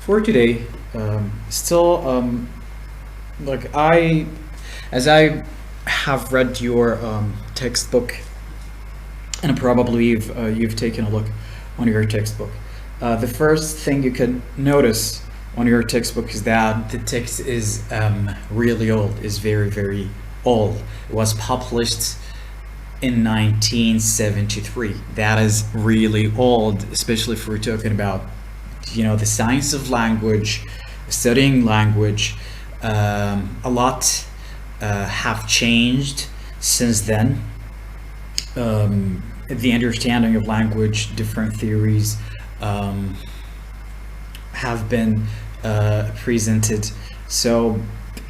for today, still, like as I have read your textbook, and probably you've taken a look on your textbook. The first thing you can notice on your textbook is that the text is really old, is very, very old. It was published in 1973. That is really old, especially if we're talking about, the science of language, studying language. A lot have changed since then. The understanding of language, different theories have been presented. So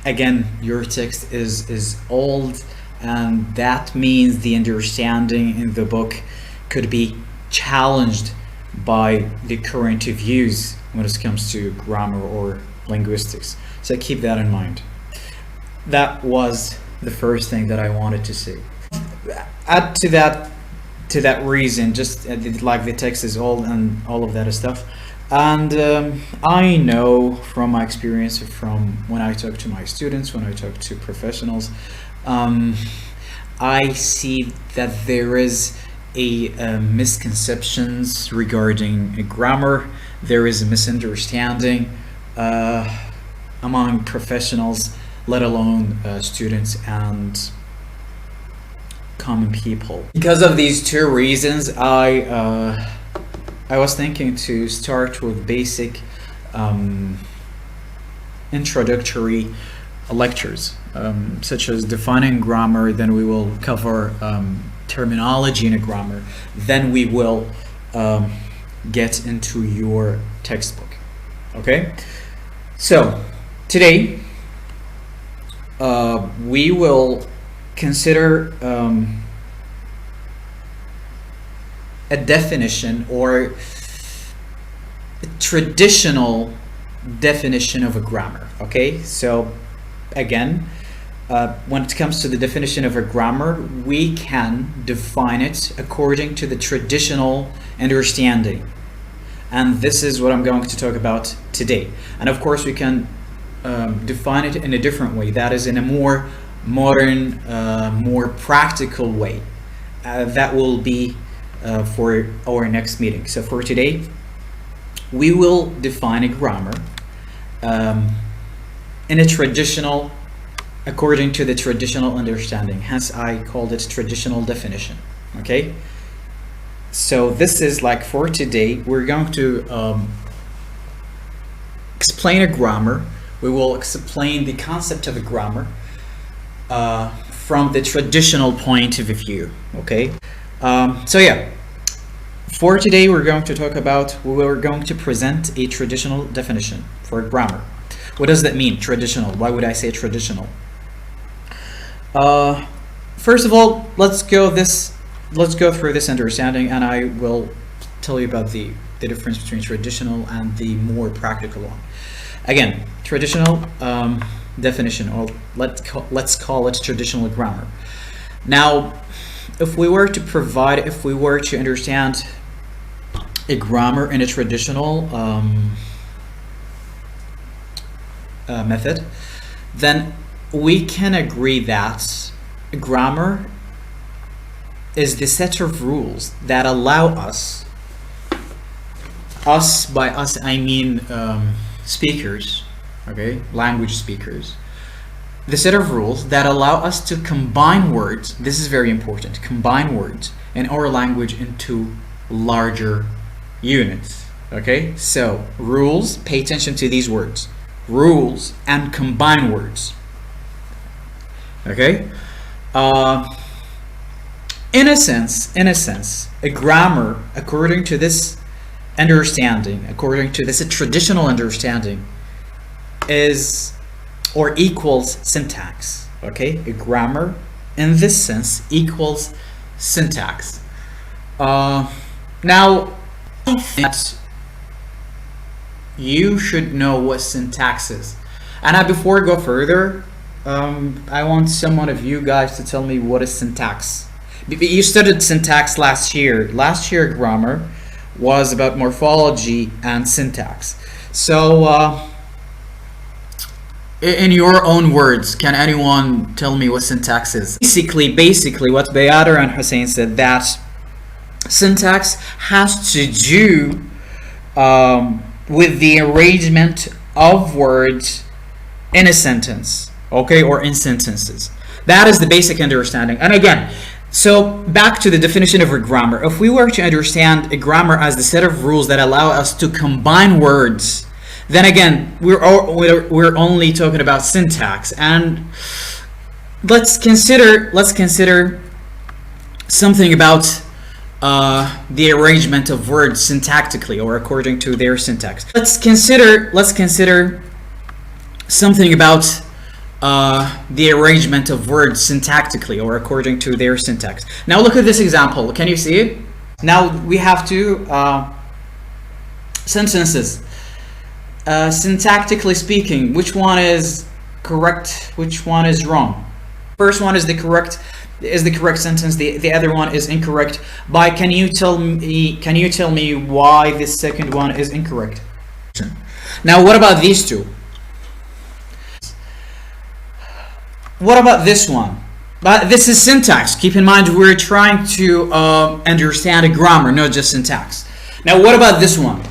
again, your text is old, and that means the understanding in the book could be challenged by the current views when it comes to grammar or linguistics. So keep that in mind. That was the first thing that I wanted to say. Add to that reason, just like the text is old and all of that stuff. And I know from my experience, from when I talk to my students, when I talk to professionals, I see that there is a misconceptions regarding grammar. There is a misunderstanding among professionals, let alone students and common people. Because of these two reasons, I was thinking to start with basic introductory lectures, such as defining grammar. Then we will cover terminology in a grammar. Then we will get into your textbook. Okay? So today we will consider a definition, or a traditional definition of a grammar. Okay, so again, when it comes to the definition of a grammar, we can define it according to the traditional understanding, and this is what I'm going to talk about today. And of course, we can define it in a different way, that is in a more modern, more practical way. That will be for our next meeting. So for today, we will define a grammar in a traditional, according to the traditional understanding. Hence, I called it traditional definition. Okay. So this is like for today, we're going to explain a grammar. We will explain the concept of a grammar from the traditional point of view. Okay. So yeah, for today we're going to present a traditional definition for grammar. What does that mean, traditional? Why would I say traditional? First of all, let's go through this understanding, and I will tell you about the difference between traditional and the more practical one. Again, traditional definition, or let's call it traditional grammar. Now, if we were to understand a grammar in a traditional method, then we can agree that grammar is the set of rules that allow us, by us I mean speakers, okay, language speakers, the set of rules that allow us to combine words. This is very important. Combine words in our language into larger units. Okay, so rules, pay attention to these words, rules and combine words. Okay, in a sense, a grammar, according to this understanding, according to this traditional understanding, is or equals syntax. Okay, a grammar in this sense equals syntax. Now, I think that you should know what syntax is. And before I go further, I want someone of you guys to tell me what is syntax. You studied syntax last year. Last year grammar was about morphology and syntax. So, in your own words, can anyone tell me what syntax is? Basically, what Bayader and Hussein said, that syntax has to do with the arrangement of words in a sentence, okay, or in sentences. That is the basic understanding. And again, so back to the definition of a grammar. If we were to understand a grammar as the set of rules that allow us to combine words, then again, we're only talking about syntax. And let's consider something about the arrangement of words syntactically, or according to their syntax. Let's consider something about the arrangement of words syntactically, or according to their syntax. Now look at this example. Can you see it? Now we have two sentences. Syntactically speaking, which one is correct? Which one is wrong? First one is the correct sentence. The other one is incorrect. Can you tell me why the second one is incorrect? Now what about these two? What about this one? But this is syntax. Keep in mind, we're trying to understand a grammar, not just syntax. Now what about this one?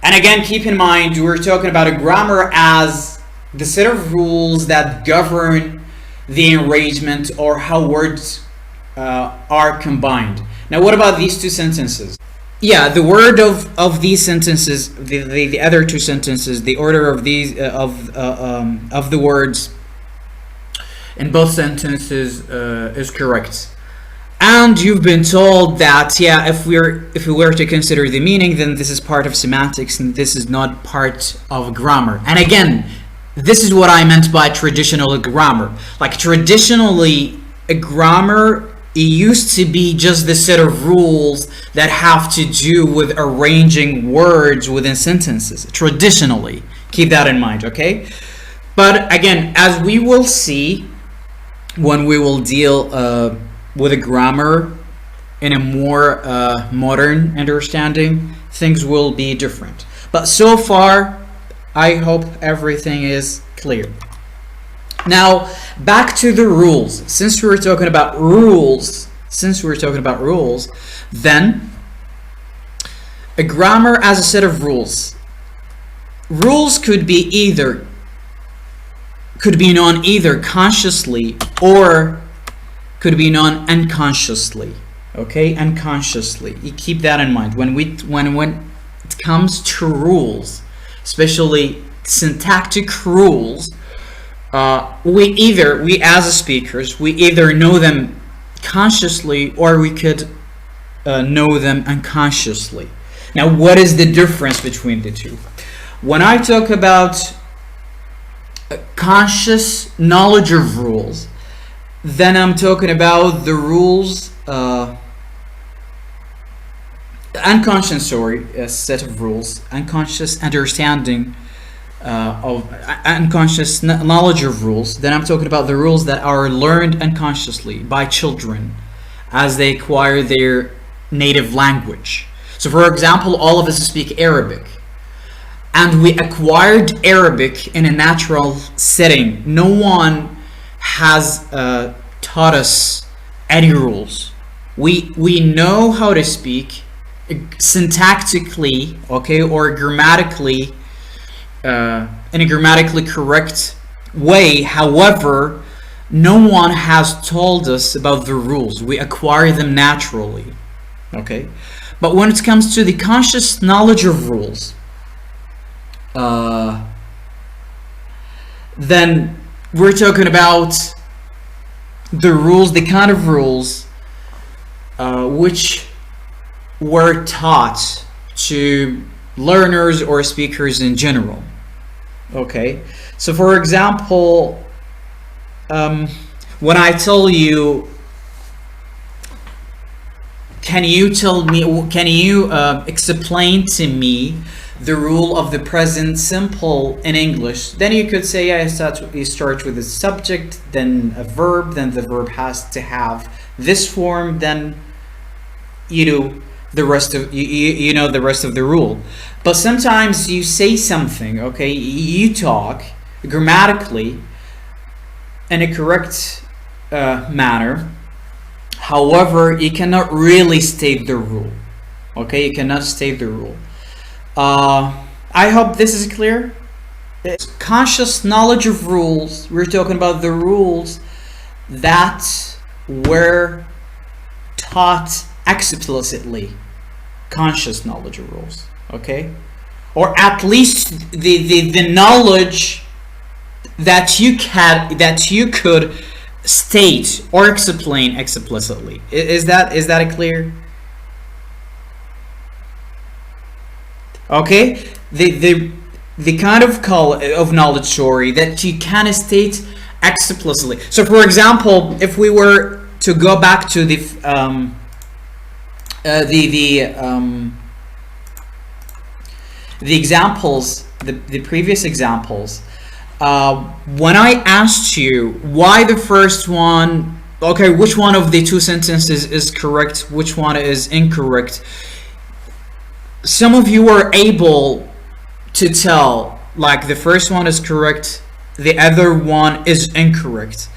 And again, keep in mind, we're talking about a grammar as the set of rules that govern the arrangement, or how words are combined. Now what about these two sentences? Yeah, the word of these sentences, the other two sentences, the order of these of the words in both sentences is correct. And you've been told that, yeah, if we were to consider the meaning, then this is part of semantics and this is not part of grammar. And again, this is what I meant by traditional grammar. Like traditionally, a grammar, it used to be just the set of rules that have to do with arranging words within sentences. Traditionally, keep that in mind, okay? But again, as we will see when we will deal with a grammar in a more modern understanding, things will be different. But so far, I hope everything is clear. Now, back to the rules. Since we're talking about rules, then a grammar as a set of rules. Rules could be known either consciously or could be known unconsciously. Okay, unconsciously. You keep that in mind when it comes to rules, especially syntactic rules. We as speakers, we either know them consciously or we could know them unconsciously. Now, what is the difference between the two? When I talk about conscious knowledge of rules, then I'm talking about the rules, unconscious, a set of rules, unconscious understanding of unconscious knowledge of rules. Then I'm talking about the rules that are learned unconsciously by children as they acquire their native language. So for example, all of us speak Arabic, and we acquired Arabic in a natural setting. No one has taught us any rules. We know how to speak syntactically, okay, or grammatically, in a grammatically correct way. However, no one has told us about the rules. We acquire them naturally, okay? But when it comes to the conscious knowledge of rules, then we're talking about the rules, the kind of rules which were taught to learners or speakers in general. Okay, so for example, when I tell you, can you explain to me the rule of the present simple in English? Then you could say, yeah, you start with a subject, then a verb, then the verb has to have this form, then the rest of you know the rest of the rule. But sometimes you say something, okay, you talk grammatically in a correct manner. However, you cannot really state the rule. Okay, you cannot state the rule. I hope this is clear. It's conscious knowledge of rules. We're talking about the rules that were taught explicitly. Conscious knowledge of rules. Okay, or at least the knowledge that you could state or explain explicitly. Is that clear? Okay, the kind of knowledge, sorry, that you can state explicitly. So, for example, if we were to go back to the examples, the previous examples, when I asked you why the first one, okay, which one of the two sentences is correct, which one is incorrect, some of you were able to tell, like, the first one is correct, the other one is incorrect.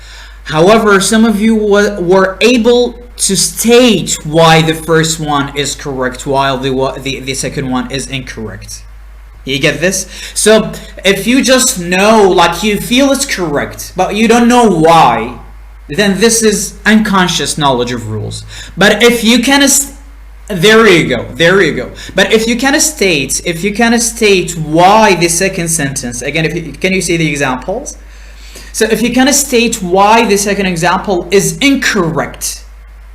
However, some of you were able to state why the first one is correct while the second one is incorrect. You get this? So if you just know, like, you feel it's correct, but you don't know why, then this is unconscious knowledge of rules. But if you can, there you go. But if you can state why the second sentence, again, can you see the examples? So if you can state why the second example is incorrect,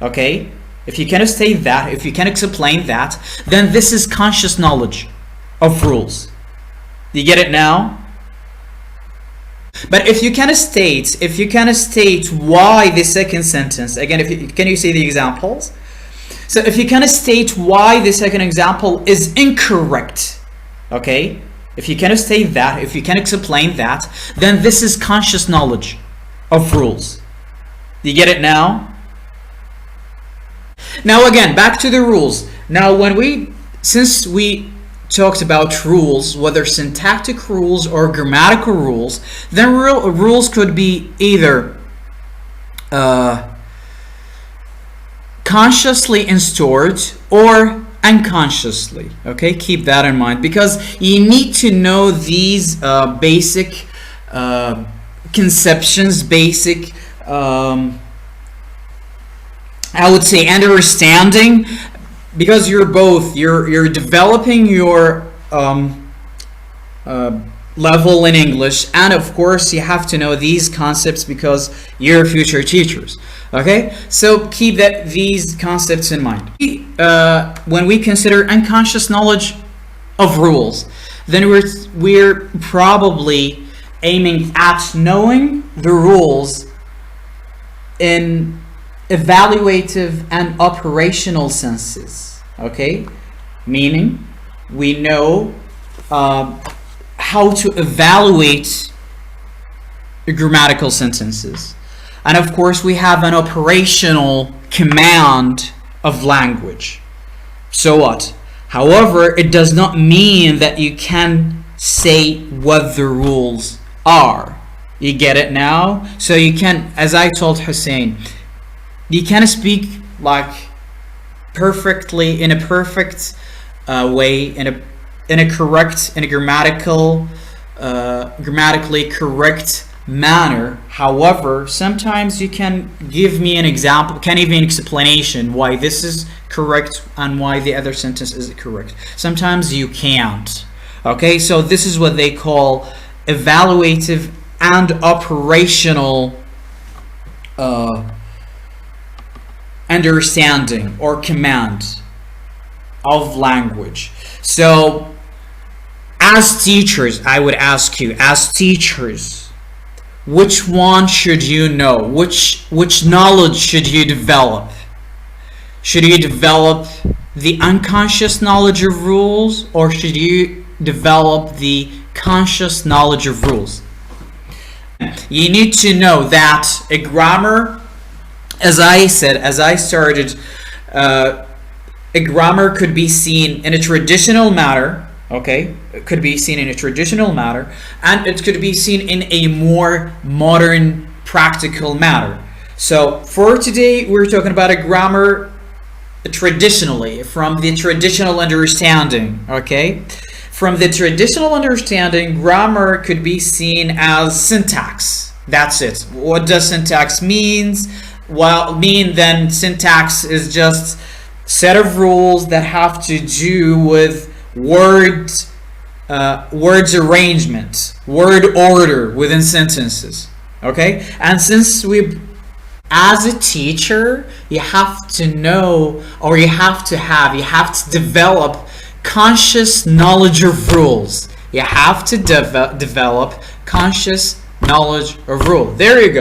okay? If you can state that, if you can explain that, then this is conscious knowledge of rules. You get it now? But if you can state why the second sentence, again, can you see the examples? So if you can state why the second example is incorrect, okay? If you can state that, if you can explain that, then this is conscious knowledge of rules. You get it now? Now again, back to the rules. Now since we talked about rules, whether syntactic rules or grammatical rules, then rules could be either consciously instaured or unconsciously. Okay, keep that in mind, because you need to know these basic conceptions, basic I would say understanding, because you're developing your level in English, and of course you have to know these concepts because you're future teachers. Okay, so keep these concepts in mind. When we consider unconscious knowledge of rules, then we're probably aiming at knowing the rules in evaluative and operational senses. Okay, meaning we know how to evaluate grammatical sentences. And of course, we have an operational command of language. So what? However, it does not mean that you can say what the rules are. You get it now? So you can, as I told Hussein, you can speak like perfectly, in a perfect way, in a grammatically correct manner. However, sometimes you can give me an example, can even explanation why this is correct and why the other sentence is correct. Sometimes you can't. Okay, so this is what they call evaluative and operational understanding or command of language. So as teachers, I would ask you, as teachers, which one should you know? Which knowledge should you develop? Should you develop the unconscious knowledge of rules, or should you develop the conscious knowledge of rules? You need to know that a grammar, as I said, as I started a grammar could be seen in a traditional manner, okay? It could be seen in a traditional manner, and it could be seen in a more modern, practical manner. So for today, we're talking about a grammar traditionally, from the traditional understanding, okay? From the traditional understanding, grammar could be seen as syntax. That's it. What does syntax means? Well, then syntax is just set of rules that have to do with words arrangement, word order within sentences. Okay? And since as a teacher, you have to know, or you have to develop conscious knowledge of rules. You have to develop conscious knowledge of rule. There you go.